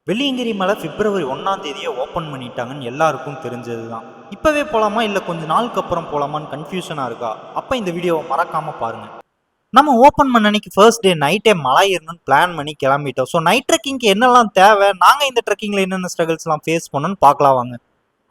வெள்ளியங்கிரி மலை பிப்ரவரி 1ஆம் தேதியை ஓப்பன் பண்ணிட்டாங்கன்னு எல்லாருக்கும் தெரிஞ்சது தான். இப்போவே போகலாமா இல்லை கொஞ்ச நாளுக்கு அப்புறம் போகலாமான்னு கன்ஃபியூஷனாக இருக்கா? அப்போ இந்த வீடியோவை மறக்காமல் பாருங்கள். நம்ம ஓப்பன் பண்ண அன்னைக்கு ஃபர்ஸ்ட் டே நைட்டே மலை ஏறணும்னு பிளான் பண்ணி கிளம்பிட்டோம். ஸோ நைட் ட்ரெக்கிங்க்கு என்னெல்லாம் தேவை, நாங்கள் இந்த ட்ரெக்கிங்கில் என்னென்ன ஸ்ட்ரகிள்ஸ்லாம் ஃபேஸ் பண்ணணும்னு பார்க்கலாம் வாங்க.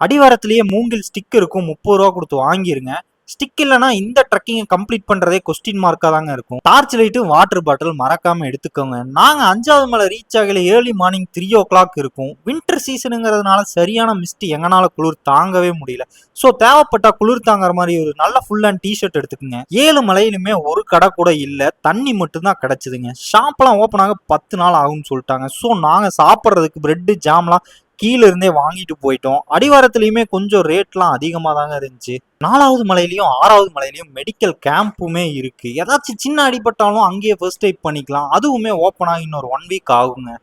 அடிவாரத்திலேயே மூங்கில் ஸ்டிக் இருக்கும், 30 ரூபா கொடுத்து வாங்கிருங்க. ஸ்டிக் இல்லைனா இந்த ட்ரெக்கிங்கை கம்ப்ளீட் பண்றதே கொஸ்டின் மார்க்காக தாங்க இருக்கும். டார்ச் லைட்டு வாட்டர் பாட்டில் மறக்காம எடுத்துக்கோங்க. நாங்க 5வது மலை ரீச் ஆகல ஏர்லி மார்னிங் 3 o'clock இருக்கும். வின்டர் சீசனுங்கிறதுனால சரியான மிஸ்ட் எங்கனால குளிர் தாங்கவே முடியல. ஸோ தேவைப்பட்டா குளிர் தாங்குற மாதிரி ஒரு நல்ல ஃபுல் அண்ட் டிஷர்ட் எடுத்துக்கோங்க. 7 மலையிலுமே ஒரு கடை கூட இல்லை, தண்ணி மட்டும்தான் கிடைச்சதுங்க. ஷாப்லாம் ஓப்பன் ஆக 10 நாள் ஆகும்னு சொல்லிட்டாங்க. ஸோ நாங்க சாப்பிட்றதுக்கு பிரெட்டு ஜாம்லாம் கீழே இருந்தே வாங்கிட்டு போயிட்டோம். அடிவாரத்துலயுமே கொஞ்சம் ரேட்லாம் அதிகமாக தாங்க இருந்துச்சு. 4வது மலையிலையும் 6வது மலையிலையும் மெடிக்கல் கேம்புமே இருக்கு. ஏதாச்சும் சின்ன அடிபட்டாலும் அங்கேயே ஃபர்ஸ்ட் எய்ட் பண்ணிக்கலாம். அதுவுமே ஓப்பன் ஆகி இன்னொரு 1 வீக் ஆகுங்க.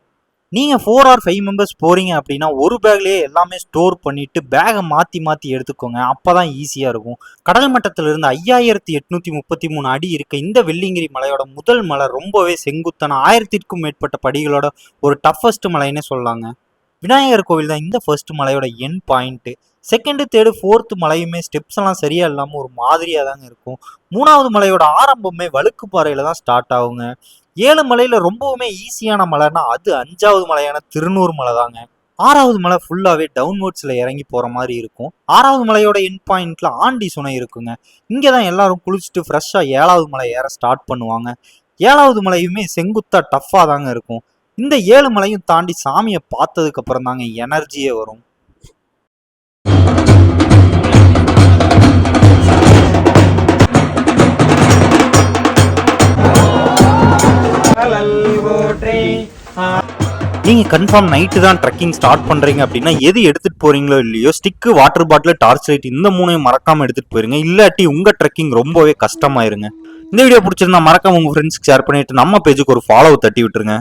நீங்க 4 or 5 மெம்பர்ஸ் போறீங்க அப்படின்னா ஒரு பேக்லயே எல்லாமே ஸ்டோர் பண்ணிட்டு பேகை மாத்தி எடுத்துக்கோங்க. அப்பதான் ஈஸியா இருக்கும். கடல் மட்டத்தில இருந்து 5833 அடி இருக்க இந்த வெள்ளியங்கிரி மலையோட முதல் மலை ரொம்பவே செங்குத்தான 1000க்கும் மேற்பட்ட படிகளோட ஒரு டஃபஸ்ட் மலைன்னே சொல்லலாங்க. விநாயகர் கோவில் தான் இந்த ஃபர்ஸ்ட் மலையோட என் பாயிண்ட். செகண்ட், தேர்டு, 4th மலையுமே ஸ்டெப்ஸ் எல்லாம் சரியா இல்லாமல் ஒரு மாதிரியா தாங்க இருக்கும். 3வது மலையோட ஆரம்பமே வழுக்கு பாறையில தான் ஸ்டார்ட் ஆகுங்க. 7 மலையில ரொம்பவுமே ஈஸியான மலைன்னா அது 5வது மலையான திருநூறு மலை தாங்க. 6வது மலை ஃபுல்லாவே டவுன்வர்ட்ஸ்ல இறங்கி போற மாதிரி இருக்கும். 6வது மலையோட என் பாயிண்ட்ல ஆண்டி சுனை இருக்குங்க. இங்கதான் எல்லாரும் குளிச்சுட்டு ஃப்ரெஷ்ஷா 7வது மலை ஏற ஸ்டார்ட் பண்ணுவாங்க. 7வது மலையுமே செங்குத்தா டஃப்பா தாங்க இருக்கும். இந்த 7 மலையும் தாண்டி சாமியை பார்த்ததுக்கு அப்புறம் தாங்க எனர்ஜியே வரும். நீங்க கன்ஃபார்ம் நைட்டு தான் ட்ரெக்கிங் ஸ்டார்ட் பண்றீங்க அப்படின்னா எது எடுத்துட்டு போறீங்களோ இல்லையோ, stick, water bottle, torch light இந்த 3ஐயும் மறக்காம எடுத்துட்டு போயிருங்க. இல்லாட்டி உங்க ட்ரெக்கிங் ரொம்பவே கஷ்டமாயிருங்க. இந்த வீடியோ பிடிச்சிருந்தா மறக்காம உங்க ஃப்ரெண்ட்ஸ்க்கு ஷேர் பண்ணிட்டு நம்ம பேஜுக்கு ஒரு ஃபாலோ தட்டி விட்டுருங்க.